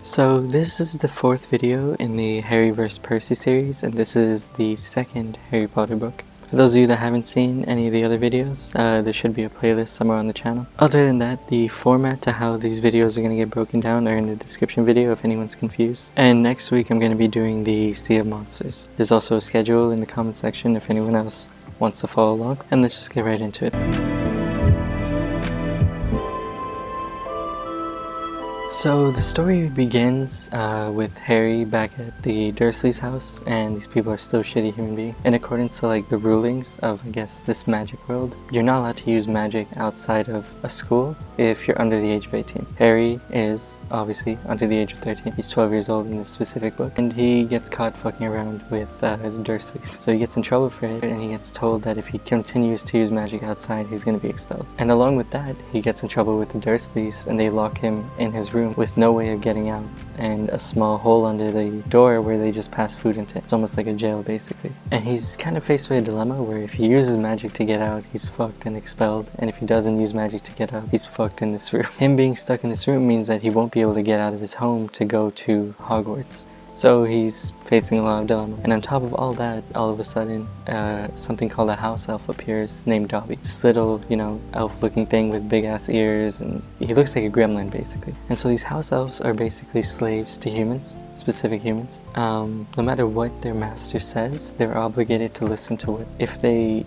So this is the fourth video in the Harry vs. Percy series, and this is the second Harry Potter book. For those of you that haven't seen any of the other videos, there should be a playlist somewhere on the channel. Other than that, the format to how these videos are going to get broken down are in the description video if anyone's confused. And next week I'm going to be doing the Sea of Monsters. There's also a schedule in the comment section if anyone else wants to follow along. And let's just get right into it. So the story begins with Harry back at the Dursleys' house, and these people are still shitty human beings. In accordance to like the rulings of, I guess, this magic world, you're not allowed to use magic outside of a school if you're under the age of 18. Harry is obviously under the age of 13. He's 12 years old in this specific book, and he gets caught fucking around with the Dursleys. So he gets in trouble for it, and he gets told that if he continues to use magic outside, he's going to be expelled. And along with that, he gets in trouble with the Dursleys, and they lock him in his room with no way of getting out and a small hole under the door where they just pass food into. It's almost like a jail basically. And he's kind of faced with a dilemma where if he uses magic to get out, he's fucked and expelled, and if he doesn't use magic to get out, he's fucked in this room. Him being stuck in this room means that he won't be able to get out of his home to go to Hogwarts. So he's facing a lot of dilemma. And on top of all that, all of a sudden, something called a house elf appears named Dobby. This little, elf looking thing with big ass ears, and he looks like a gremlin basically. And so these house elves are basically slaves to humans, specific humans. No matter what their master says, they're obligated to listen to it. If they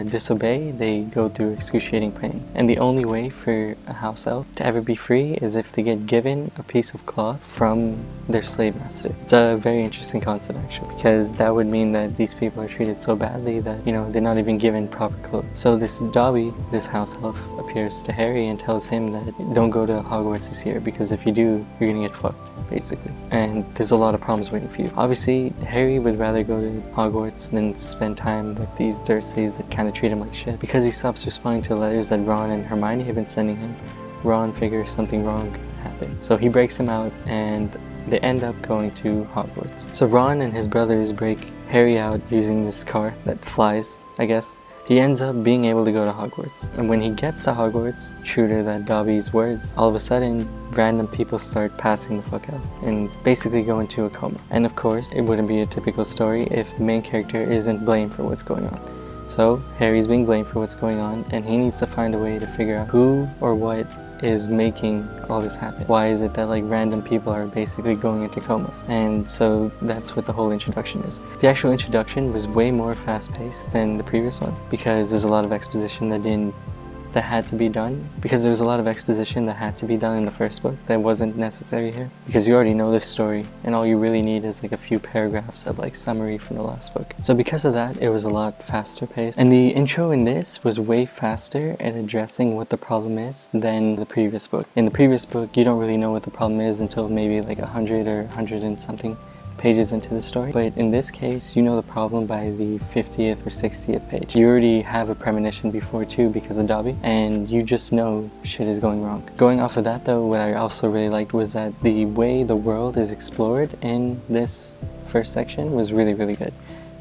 disobey, they go through excruciating pain. And the only way for a house elf to ever be free is if they get given a piece of cloth from their slave master. It's a very interesting concept actually, because that would mean that these people are treated so badly that, they're not even given proper clothes. So this Dobby, this house elf, appears to Harry and tells him that don't go to Hogwarts this year, because if you do, you're gonna get fucked, basically. And there's a lot of problems waiting for you. Obviously, Harry would rather go to Hogwarts than spend time with these Dursleys that kind of treat him like shit. Because he stops responding to the letters that Ron and Hermione have been sending him, Ron figures something wrong happened. So he breaks him out, and they end up going to Hogwarts. So Ron and his brothers break Harry out using this car that flies, I guess. He ends up being able to go to Hogwarts. And when he gets to Hogwarts, true to that Dobby's words, all of a sudden, random people start passing the fuck out and basically go into a coma. And of course, it wouldn't be a typical story if the main character isn't blamed for what's going on. So Harry's being blamed for what's going on, and he needs to find a way to figure out who or what is making all this happen. Why is it that like random people are basically going into comas? And so that's what the whole introduction is. The actual introduction was way more fast-paced than the previous one, because there's a lot of exposition that had to be done, because there was a lot of exposition that had to be done in the first book that wasn't necessary here, because you already know this story and all you really need is like a few paragraphs of like summary from the last book. So because of that, it was a lot faster paced, and the intro in this was way faster at addressing what the problem is than the previous book. In the previous book, you don't really know what the problem is until maybe like 100 or 100 and something pages into the story, but in this case you know the problem by the 50th or 60th page. You already have a premonition before too because of Dobby, and you just know shit is going wrong. Going off of that though, what I also really liked was that the way the world is explored in this first section was really good.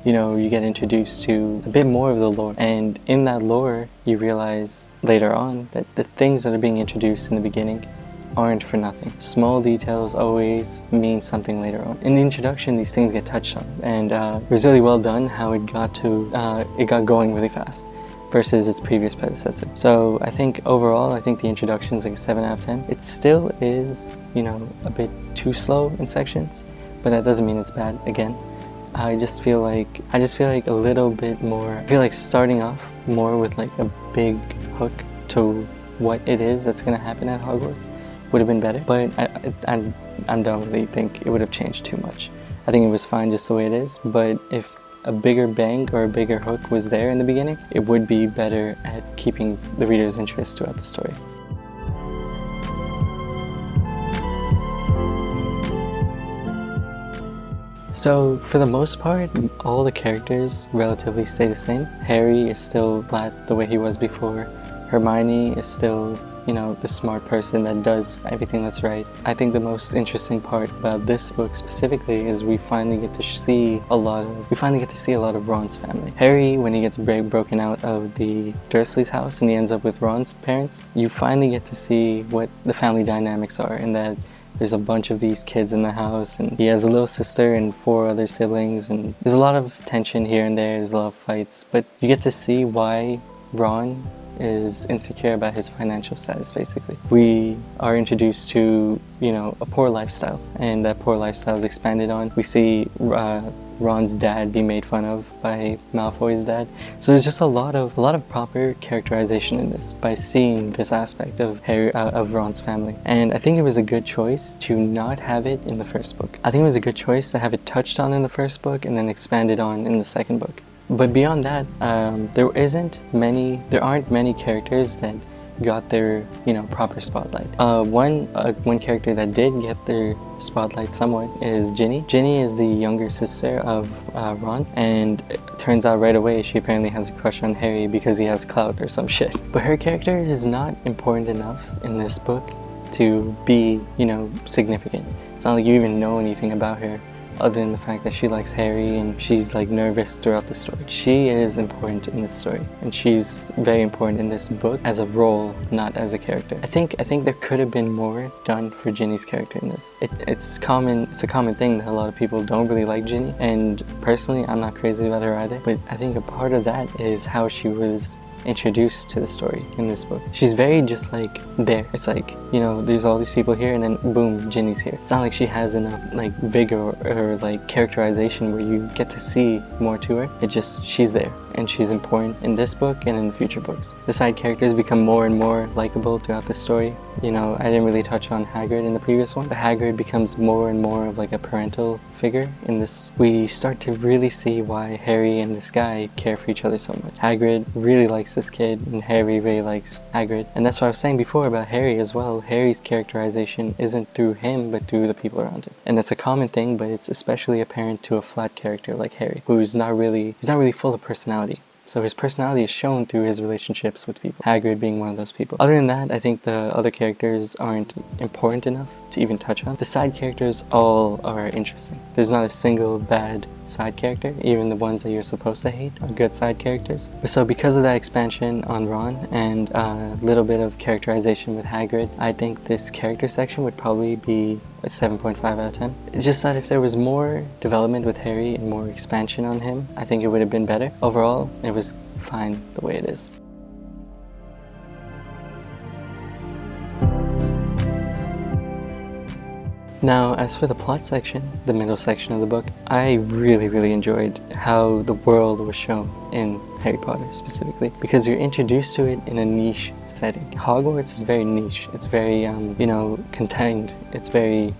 You get introduced to a bit more of the lore, and in that lore you realize later on that the things that are being introduced in the beginning aren't for nothing. Small details always mean something later on. In the introduction, these things get touched on, and it was really well done how it got going really fast versus its previous predecessor. So I think overall, the introduction is like a 7 out of 10. It still is, a bit too slow in sections, but that doesn't mean it's bad again. I just feel like a little bit more, I feel like starting off more with like a big hook to what it is that's gonna happen at Hogwarts would have been better, but I don't really think it would have changed too much. I think it was fine just the way it is, but if a bigger bang or a bigger hook was there in the beginning, it would be better at keeping the reader's interest throughout the story. So for the most part, all the characters relatively stay the same. Harry is still flat the way he was before. Hermione is still, the smart person that does everything that's right. I think the most interesting part about this book specifically is we finally get to see a lot of Ron's family. Harry, when he gets broken out of the Dursley's house and he ends up with Ron's parents, you finally get to see what the family dynamics are, and that there's a bunch of these kids in the house, and he has a little sister and 4 other siblings, and there's a lot of tension here and there, there's a lot of fights, but you get to see why Ron is insecure about his financial status. Basically, we are introduced to, you know, a poor lifestyle, and that poor lifestyle is expanded on. We see Ron's dad be made fun of by Malfoy's dad. So there's just a lot of proper characterization in this by seeing this aspect of Ron's family. And I think it was a good choice to not have it in the first book. I think it was a good choice to have it touched on in the first book and then expanded on in the second book. But beyond that, there aren't many characters that got their, you know, proper spotlight. One character that did get their spotlight somewhat is Ginny. Ginny is the younger sister of Ron, and it turns out right away she apparently has a crush on Harry because he has clout or some shit. But her character is not important enough in this book to be, you know, significant. It's not like you even know anything about her, other than the fact that she likes Harry and she's like nervous throughout the story. She is important in this story, and she's very important in this book as a role, not as a character. I think there could have been more done for Ginny's character in this. It's a common thing that a lot of people don't really like Ginny, and personally I'm not crazy about her either, but I think a part of that is how she was introduced to the story in this book. She's very just like there. It's like, you know, there's all these people here and then boom, Ginny's here. It's not like she has enough like vigor or like characterization where you get to see more to her. It just, she's there, and she's important in this book and in the future books. The side characters become more and more likable throughout the story. You know, I didn't really touch on Hagrid in the previous one, but Hagrid becomes more and more of like a parental figure in this. We start to really see why Harry and this guy care for each other so much. Hagrid really likes this kid, and Harry really likes Hagrid. And that's what I was saying before about Harry as well. Harry's characterization isn't through him, but through the people around him. And that's a common thing, but it's especially apparent to a flat character like Harry, who's not really full of personality. So his personality is shown through his relationships with people, Hagrid being one of those people. Other than that, I think the other characters aren't important enough to even touch on. The side characters all are interesting. There's not a single bad side character. Even the ones that you're supposed to hate are good side characters. So because of that expansion on Ron and a little bit of characterization with Hagrid, I think this character section would probably be a 7.5 out of 10. It's just that if there was more development with Harry and more expansion on him, I think it would have been better. Overall, it was fine the way it is. Now, as for the plot section, the middle section of the book, I really enjoyed how the world was shown in Harry Potter specifically, because you're introduced to it in a niche setting. Hogwarts is very niche. It's very, you know, contained. It's very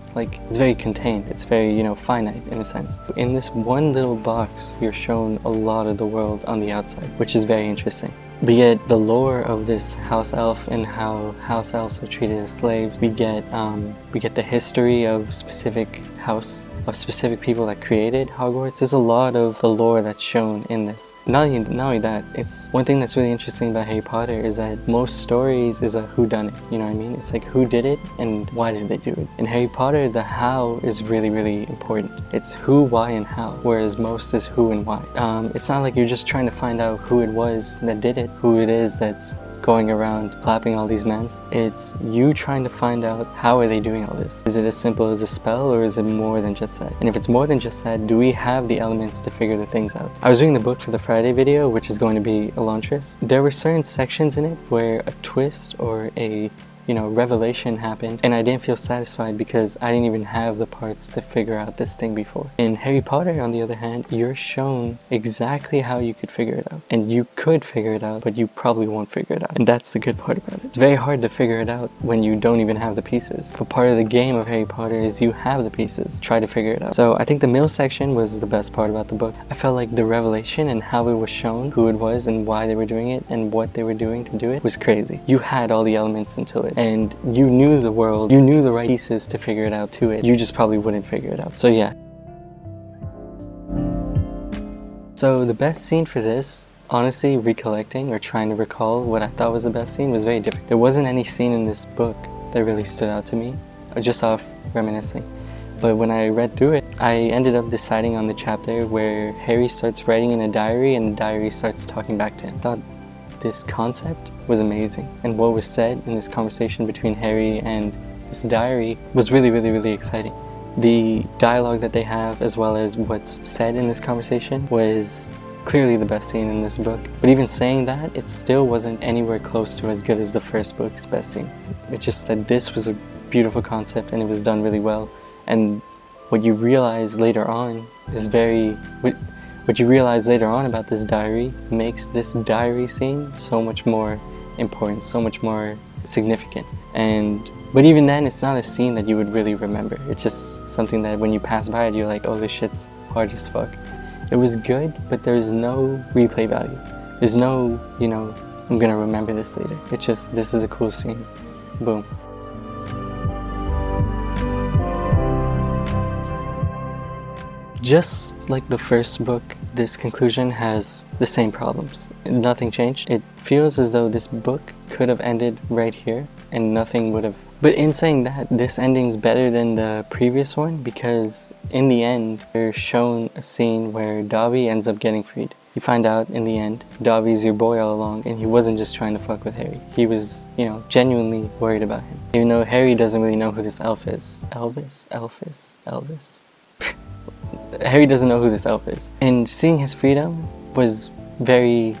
contained. It's very, you know, finite in a sense. In this one little box, you're shown a lot of the world on the outside, which is very interesting. But yet, the lore of this house elf and how house elves are treated as slaves, we get the history of specific people that created Hogwarts. There's a lot of the lore that's shown in this. Not only that, it's one thing that's really interesting about Harry Potter is that most stories is a whodunit, you know what I mean? It's like who did it and why did they do it. In Harry Potter, the how is really important. It's who, why, and how, whereas most is who and why. It's not like you're just trying to find out who it was that did it, who it is that's going around clapping all these mans. It's you trying to find out how are they doing all this. Is it as simple as a spell, or is it more than just that? And if it's more than just that, do we have the elements to figure the things out? I was reading the book for the Friday video, which is going to be Elantris. There were certain sections in it where a twist or a revelation happened, and I didn't feel satisfied because I didn't even have the parts to figure out this thing before. In Harry Potter, on the other hand, you're shown exactly how you could figure it out. And you could figure it out, but you probably won't figure it out. And that's the good part about it. It's very hard to figure it out when you don't even have the pieces. But part of the game of Harry Potter is you have the pieces. Try to figure it out. So I think the middle section was the best part about the book. I felt like the revelation and how it was shown, who it was and why they were doing it and what they were doing to do it, was crazy. You had all the elements into it, and you knew the world, you knew the right pieces to figure it out to it. You just probably wouldn't figure it out. So yeah. So the best scene for this, honestly, recollecting or trying to recall what I thought was the best scene, was very different. There wasn't any scene in this book that really stood out to me, just off reminiscing. But when I read through it, I ended up deciding on the chapter where Harry starts writing in a diary and the diary starts talking back to him. I thought this concept was amazing, and what was said in this conversation between Harry and this diary was really, really, really exciting. The dialogue that they have, as well as what's said in this conversation, was clearly the best scene in this book. But even saying that, it still wasn't anywhere close to as good as the first book's best scene. It's just that this was a beautiful concept and it was done really well. And what you realize later on is what you realize later on about this diary makes this diary scene so much more important, so much more significant. But even then, it's not a scene that you would really remember. It's just something that when you pass by it, you're like, oh, this shit's hard as fuck. It was good, but there's no replay value. There's no, I'm gonna remember this later. It's just, this is a cool scene. Boom. Just like the first book, this conclusion has the same problems. Nothing changed. It feels as though this book could have ended right here and nothing would have. But in saying that, this ending's better than the previous one because in the end, they're shown a scene where Dobby ends up getting freed. You find out in the end, Dobby's your boy all along and he wasn't just trying to fuck with Harry. He was, genuinely worried about him. Even though Harry doesn't really know who this elf is. Elvis. Harry doesn't know who this elf is. And seeing his freedom was very,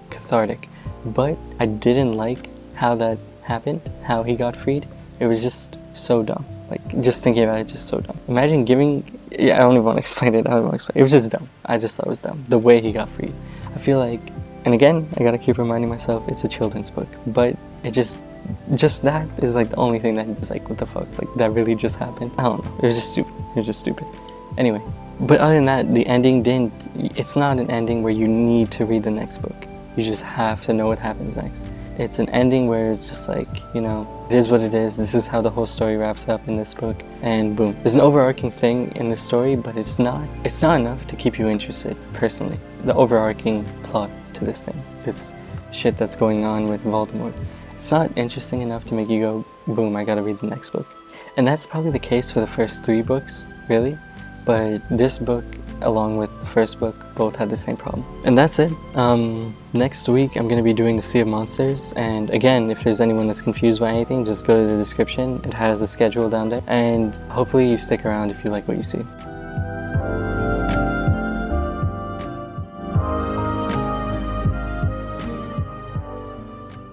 cathartic. But I didn't like how that happened, how he got freed. It was just so dumb. Like, just thinking about it, just so dumb. Imagine I don't even want to explain it. It was just dumb. I just thought it was dumb. The way he got freed. I feel like, and again, I gotta keep reminding myself, it's a children's book. But it just that is like the only thing that is like, what the fuck? Like, that really just happened? I don't know. It was just stupid. Anyway, but other than that, the ending it's not an ending where you need to read the next book. You just have to know what happens next. It's an ending where it's just like, it is what it is. This is how the whole story wraps up in this book, and boom. There's an overarching thing in this story, but it's not enough to keep you interested, personally. The overarching plot to this thing, this shit that's going on with Voldemort. It's not interesting enough to make you go, boom, I gotta read the next book. And that's probably the case for the first 3 books, really. But this book, along with the first book, both had the same problem. And that's it. Next week, I'm going to be doing the Sea of Monsters. And again, if there's anyone that's confused by anything, just go to the description. It has the schedule down there. And hopefully you stick around if you like what you see.